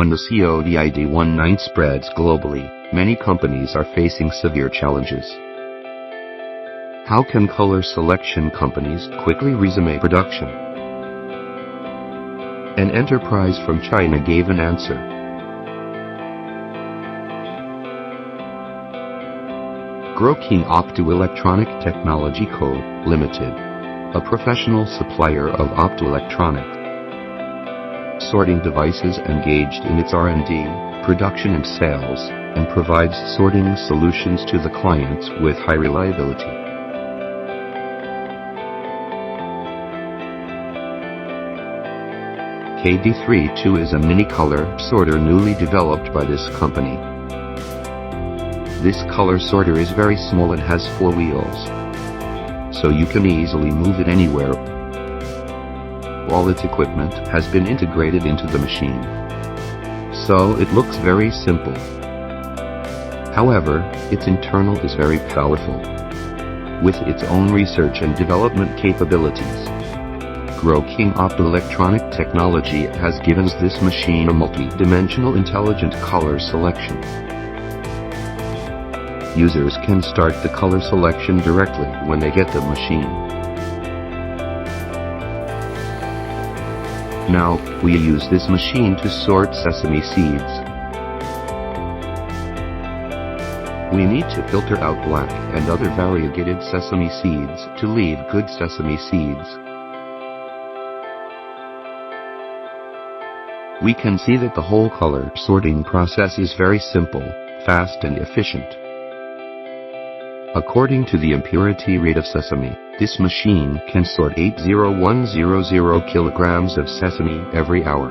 When the COVID-19 spreads globally, many companies are facing severe challenges. How can color selection companies quickly resume production? An enterprise from China gave an answer. King Optoelectronic Technology Co., Limited, a professional supplier of optoelectronic sorting devices engaged in its R&D, production and sales, and provides sorting solutions to the clients with high reliability. KD32 is a mini-color sorter newly developed by this company. This color sorter is very small and has 4 wheels, so you can easily move it anywhere. All its equipment has been integrated into the machine, so it looks very simple. However, its internal is very powerful, with its own research and development capabilities. King Optoelectronic Technology has given this machine a multi-dimensional intelligent color selection. Users can start the color selection directly when they get the machine. Now, we use this machine to sort sesame seeds. We need to filter out black and other variegated sesame seeds to leave good sesame seeds. We can see that the whole color sorting process is very simple, fast and efficient. According to the impurity rate of sesame, this machine can sort 80100 kilograms of sesame every hour.